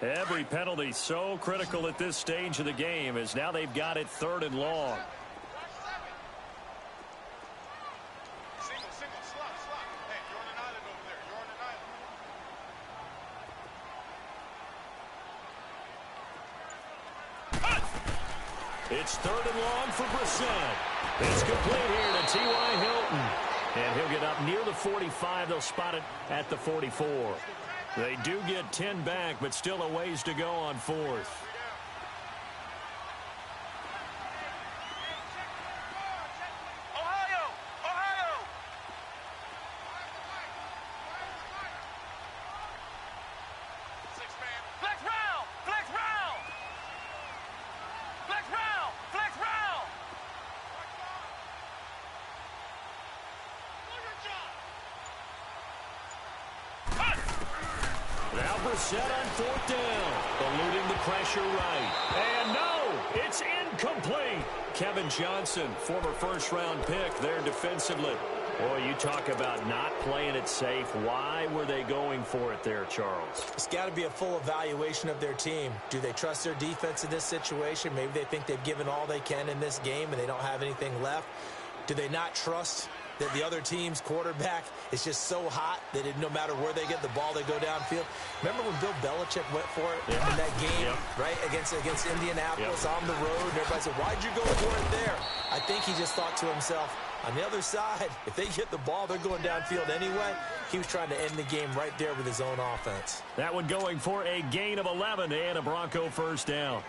Every penalty so critical at this stage of the game as now they've got it 3rd and long. Single, slot. Hey, you're on an island over there. You're on an island. It's 3rd and long for Brissett. It's complete here to T.Y. Hilton. And he'll get up near the 45. They'll spot it at the 44. They do get 10 back, but still a ways to go on 4th. Ohio! Six-man. Flex round! Now Brissett on 4th down. Eluding the pressure right. And no, it's incomplete. Kevin Johnson, former 1st-round pick there defensively. Boy, you talk about not playing it safe. Why were they going for it there, Charles? It's got to be a full evaluation of their team. Do they trust their defense in this situation? Maybe they think they've given all they can in this game and they don't have anything left. Do they not trust that the other team's quarterback is just so hot that no matter where they get the ball, they go downfield? Remember when Bill Belichick went for it in that game, right, against Indianapolis on the road? And everybody said, why'd you go for it there? I think he just thought to himself, on the other side, if they get the ball, they're going downfield anyway. He was trying to end the game right there with his own offense. That one going for a gain of 11 and a Bronco 1st down.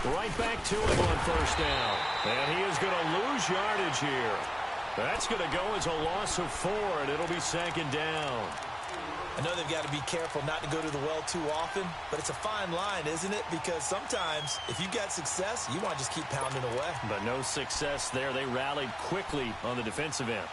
Right back to him on 1st down. And he is going to lose yardage here. That's going to go as a loss of 4, and it'll be 2nd down. I know they've got to be careful not to go to the well too often, but it's a fine line, isn't it? Because sometimes, if you got success, you want to just keep pounding away. But no success there. They rallied quickly on the defensive end.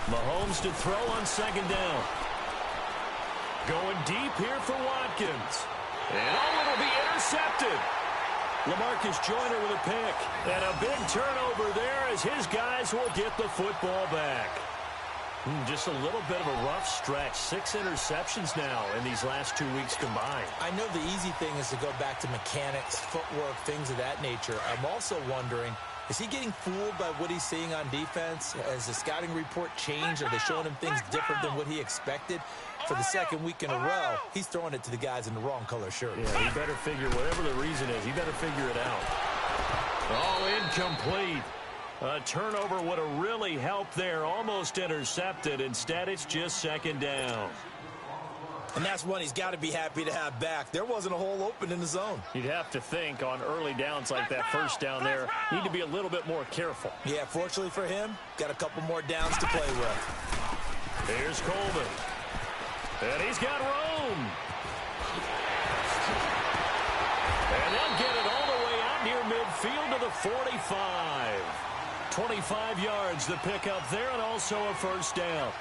Mahomes to throw on 2nd down. Going deep here for Watkins. And it'll be intercepted. LaMarcus Joyner with a pick. And a big turnover there as his guys will get the football back. Just a little bit of a rough stretch. 6 interceptions now in these last 2 weeks combined. I know the easy thing is to go back to mechanics, footwork, things of that nature. I'm also wondering, is he getting fooled by what he's seeing on defense? Has the scouting report changed? Are they showing him things different than what he expected? For the second week in a row, he's throwing it to the guys in the wrong color shirt. Yeah, he better figure, whatever the reason is, he better figure it out. Oh, incomplete. A turnover would have really helped there. Almost intercepted. Instead, it's just second down. And that's one he's got to be happy to have back. There wasn't a hole open in the zone. You'd have to think on early downs like that first down there, need to be a little bit more careful. Yeah, fortunately for him, got a couple more downs to play with. Here's Coleman. And he's got room. And they'll get it all the way out near midfield to the 45. 25 yards the pickup there, and also a first down.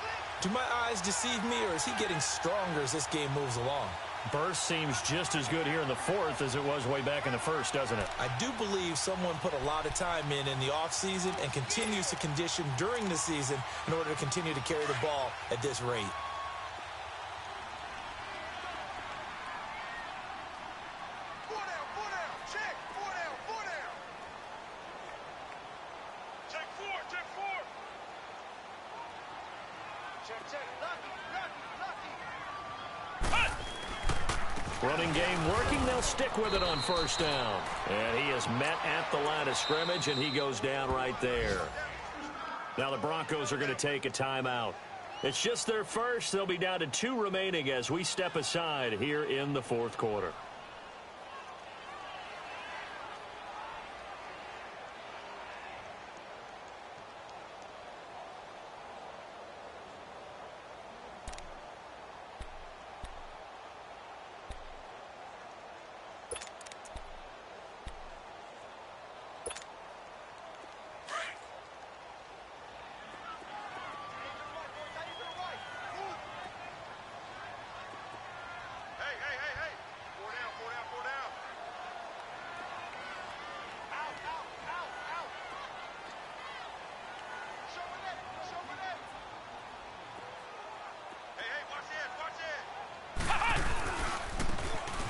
Do my eyes deceive me, or is he getting stronger as this game moves along? Burst seems just as good here in the fourth as it was way back in the first, doesn't it? I do believe someone put a lot of time in the offseason and continues to condition during the season in order to continue to carry the ball at this rate. Running game working. They'll stick with it on first down. And he is met at the line of scrimmage, and he goes down right there. Now the Broncos are going to take a timeout. It's just their first. They'll be down to 2 remaining as we step aside here in the fourth quarter.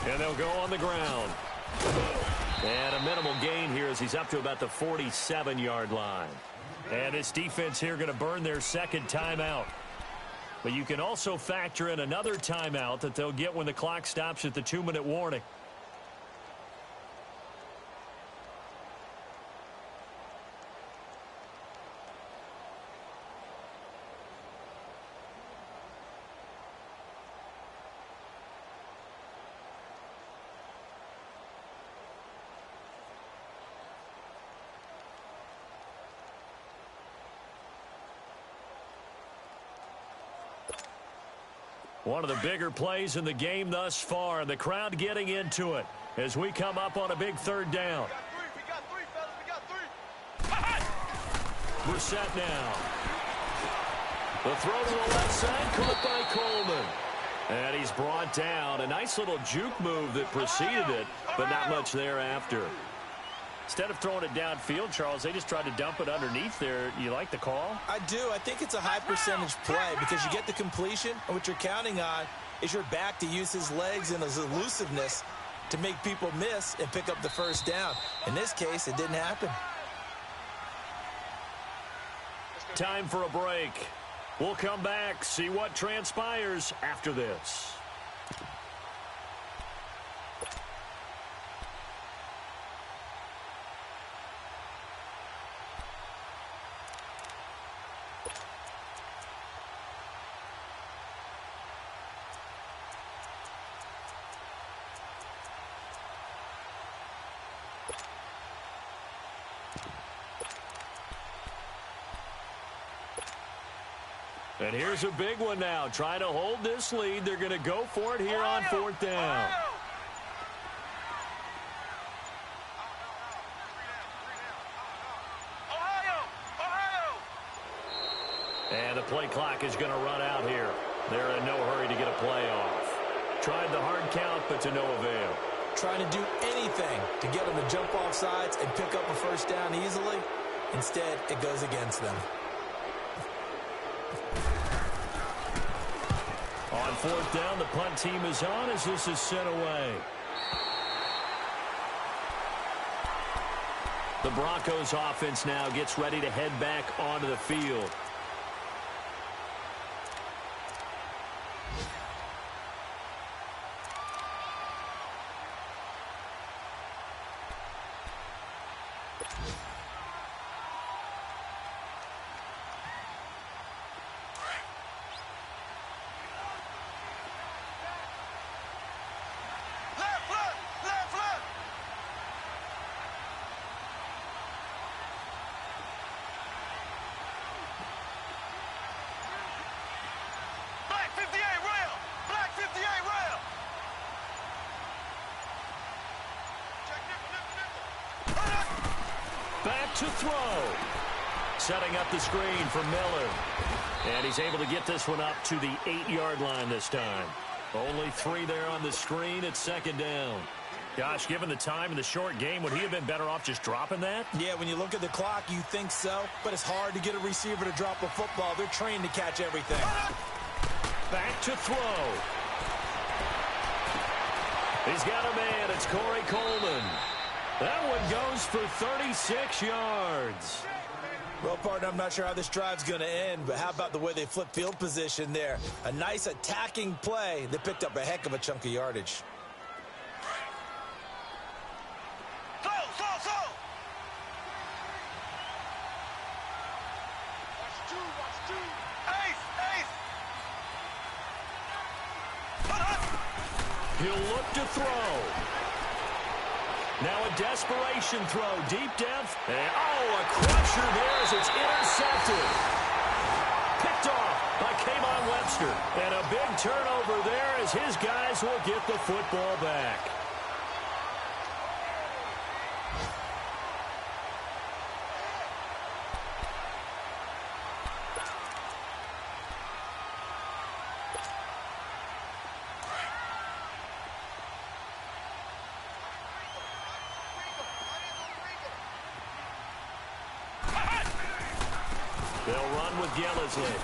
And they'll go on the ground. And a minimal gain here as he's up to about the 47-yard line. And this defense here going to burn their second timeout. But you can also factor in another timeout that they'll get when the clock stops at the 2-minute warning. One of the bigger plays in the game thus far. The crowd getting into it as we come up on a big third down. We got three, fellas. We got three. We're set now. The throw to the left side, caught by Coleman. And he's brought down. A nice little juke move that preceded it, but not much thereafter. Instead of throwing it downfield, Charles, they just tried to dump it underneath there. You like the call? I do. I think it's a high percentage play because you get the completion, and what you're counting on is your back to use his legs and his elusiveness to make people miss and pick up the first down. In this case, it didn't happen. Time for a break. We'll come back, see what transpires after this. And here's a big one now. Trying to hold this lead. They're going to go for it here on fourth down. And the play clock is going to run out here. They're in no hurry to get a play off. Tried the hard count, but to no avail. trying to do anything to get them to jump off sides and pick up a first down easily. Instead, it goes against them. On fourth down, the punt team is on as this is sent away. The Broncos offense now gets ready to head back onto the field. Back to throw. Setting up the screen for Miller. And he's able to get this one up to the 8-yard line this time. Only 3 there on the screen at second down. Gosh, given the time in the short game, would he have been better off just dropping that? Yeah, when you look at the clock, you think so. But it's hard to get a receiver to drop a football. They're trained to catch everything. Back to throw. He's got a man. It's Corey Coleman. That one goes for 36 yards. Well, partner, I'm not sure how this drive's going to end, but how about the way they flip field position there? A nice attacking play. They picked up a heck of a chunk of yardage. He'll look to throw. Now a desperation throw, deep depth. And, a crusher there as it's intercepted. Picked off by K'Von Webster. And a big turnover there as his guys will get the football back. They'll run with Gillisley.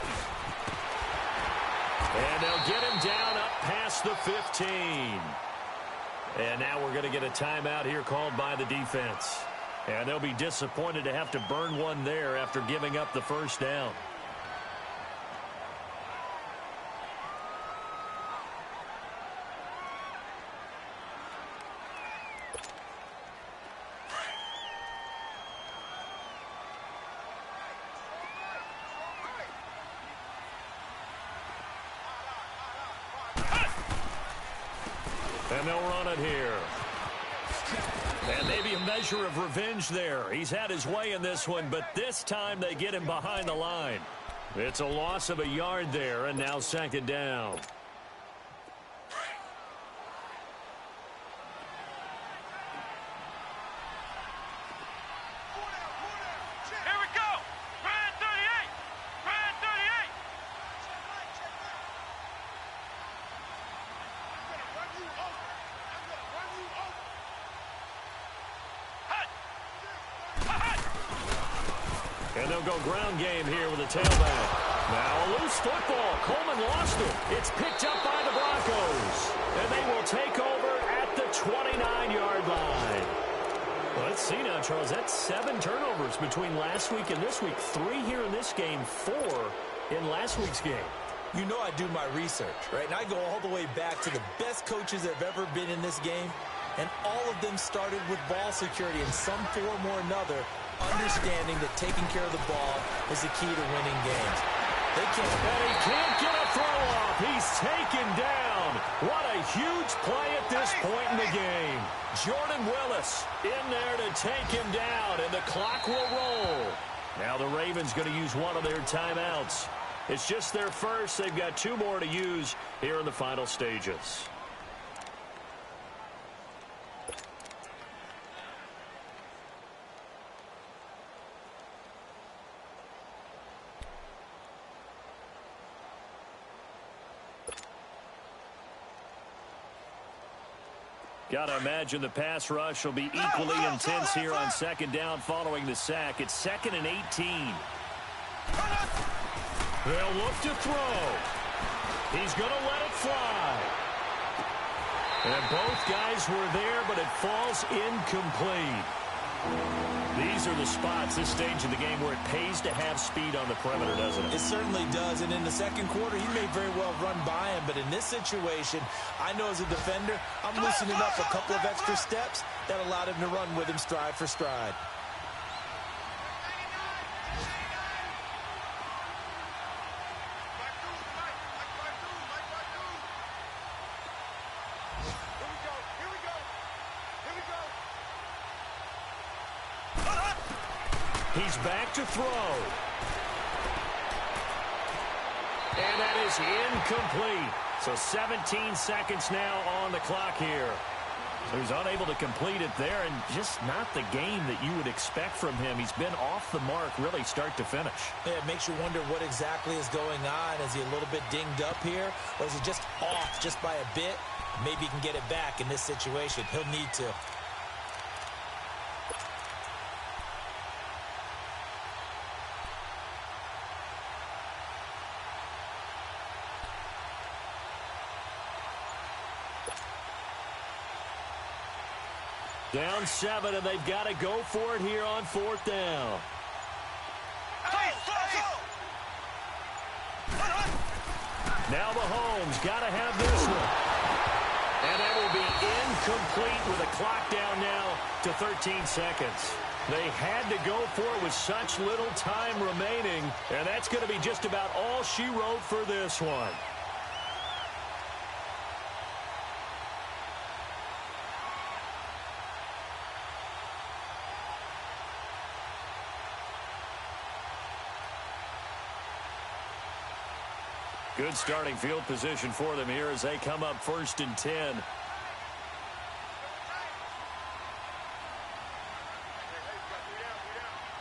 And they'll get him down up past the 15. And now we're going to get a timeout here called by the defense. And they'll be disappointed to have to burn one there after giving up the first down. And they'll run it here. And maybe a measure of revenge there. He's had his way in this one, but this time they get him behind the line. It's a loss of a yard there, and now second down. And they'll go ground game here with a tailback. Now a loose football. Coleman lost it. It's picked up by the Broncos. And they will take over at the 29-yard line. Well, let's see now, Charles. That's 7 turnovers between last week and this week. 3 here in this game, 4 in last week's game. You know I do my research, right? And I go all the way back to the best coaches that have ever been in this game. And all of them started with ball security in some form or another, understanding that taking care of the ball is the key to winning games. They can't. And he can't get a throw off. He's taken down. What a huge play at this point in the game. Jordan Willis in there to take him down, and the clock will roll. Now the Ravens going to use one of their timeouts. It's just their first. They've got 2 more to use here in the final stages. Got to imagine the pass rush will be equally intense here on second down following the sack. It's 2nd and 18. They'll look to throw. He's going to let it fly. And both guys were there, but it falls incomplete. These are the spots, this stage of the game, where it pays to have speed on the perimeter, doesn't it? It certainly does. And in the second quarter, he may very well run by him. But in this situation, I know as a defender, I'm loosening up a couple of extra steps that allowed him to run with him stride for stride. He's back to throw. And that is incomplete. So 17 seconds now on the clock here. So he's unable to complete it there, and just not the game that you would expect from him. He's been off the mark really start to finish. Yeah, it makes you wonder what exactly is going on. Is he a little bit dinged up here, or is he just off just by a bit? Maybe he can get it back in this situation. He'll need to. Down 7, and they've got to go for it here on 4th down. Now Mahomes got to have this one. And that will be incomplete with a clock down now to 13 seconds. They had to go for it with such little time remaining, and that's going to be just about all she wrote for this one. Good starting field position for them here as they come up 1st and 10.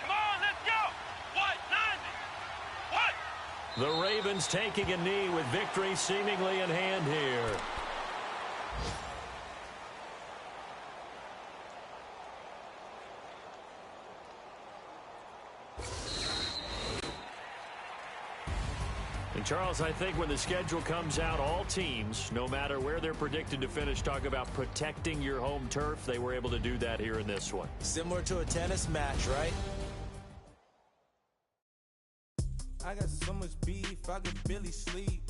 Come on, let's go. What? 90. What? The Ravens taking a knee with victory seemingly in hand here. And Charles, I think when the schedule comes out, all teams, no matter where they're predicted to finish, talk about protecting your home turf. They were able to do that here in this one. Similar to a tennis match, right? I got so much beef, I could barely sleep.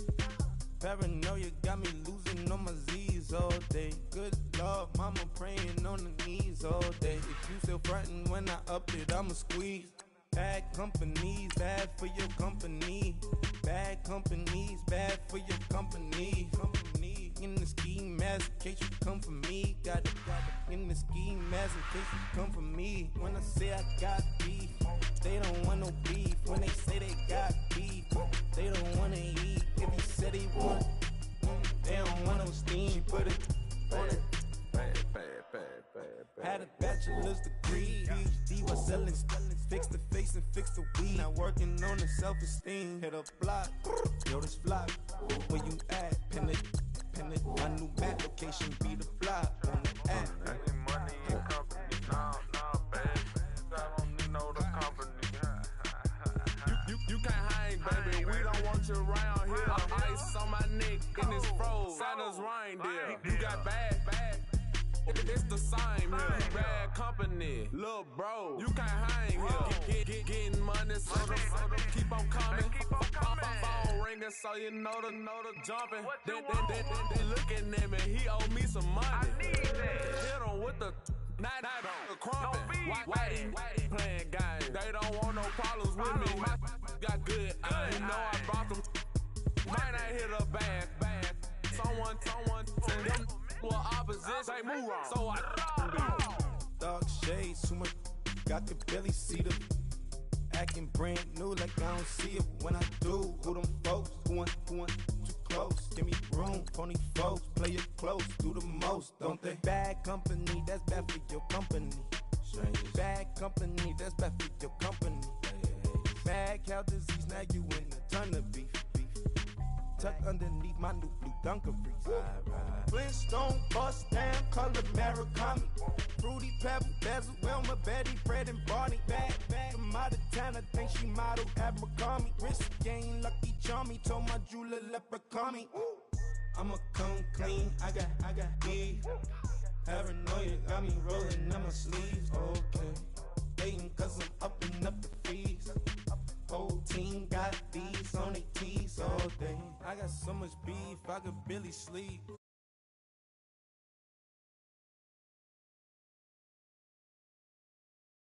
Paranoia got me losing on my Z's all day. Good Lord, mama praying on the knees all day. If you still frontin' when I up it, I'ma squeeze. Bad companies, bad for your company. Bad companies, bad for your company. Company in the ski mask, in case you come for me. Got it in the ski mask, in case you come for me. When I say I got beef, they don't want no beef. When they say they got beef, they don't wanna eat. If you said they want, they don't want no steam. Put it on it. Had a bachelor's degree, PhD was selling, fix the face and fix the weed. Now working on the self-esteem. Hit a block, yo this flock. Where you at? Pin it. My new map location be the flop on the app. Money in company, no, baby. I don't need no the company. You can't hang, baby. We don't want you around here. Ice on my neck in this froze. Santa's reindeer. You got bad. It's the same here. Bad company, little bro. You can't hang here. Getting money, so keep on coming. Phone ringing, so you know the jumping. They looking at me. He owe me some money. Hit him with the not the crumping. Why he playing games? They don't want no problems with me. My got good. You know I brought them. Might not hit a bad. Someone them. Well, opposition, they move wrong. So I Dark shades, too much. I could barely see them. Acting brand new, like I don't see it when I do. Who them folks? Who want too close? Give me room, pony folks. Play it close, do the most, don't they? Bad company, that's bad for your company. Bad company, that's bad for your company. Bad cow disease, now you in a ton of beef. tucked underneath my new blue dungarees. Flintstone bust down, color Murakami. Fruity Pebble, Bezel, Wilma, Betty, Fred, and Barney. Bad, I'm out of town, I think she model Abercrombie. Wrist game, Lucky Charmy, told my jeweler leprechaun. I'ma come clean, I got beef. Paranoia got me rolling in my sleeves, okay. Hating cause I'm upping up the fees. Whole team got these on their tees all day. I got so much beef, I could barely sleep.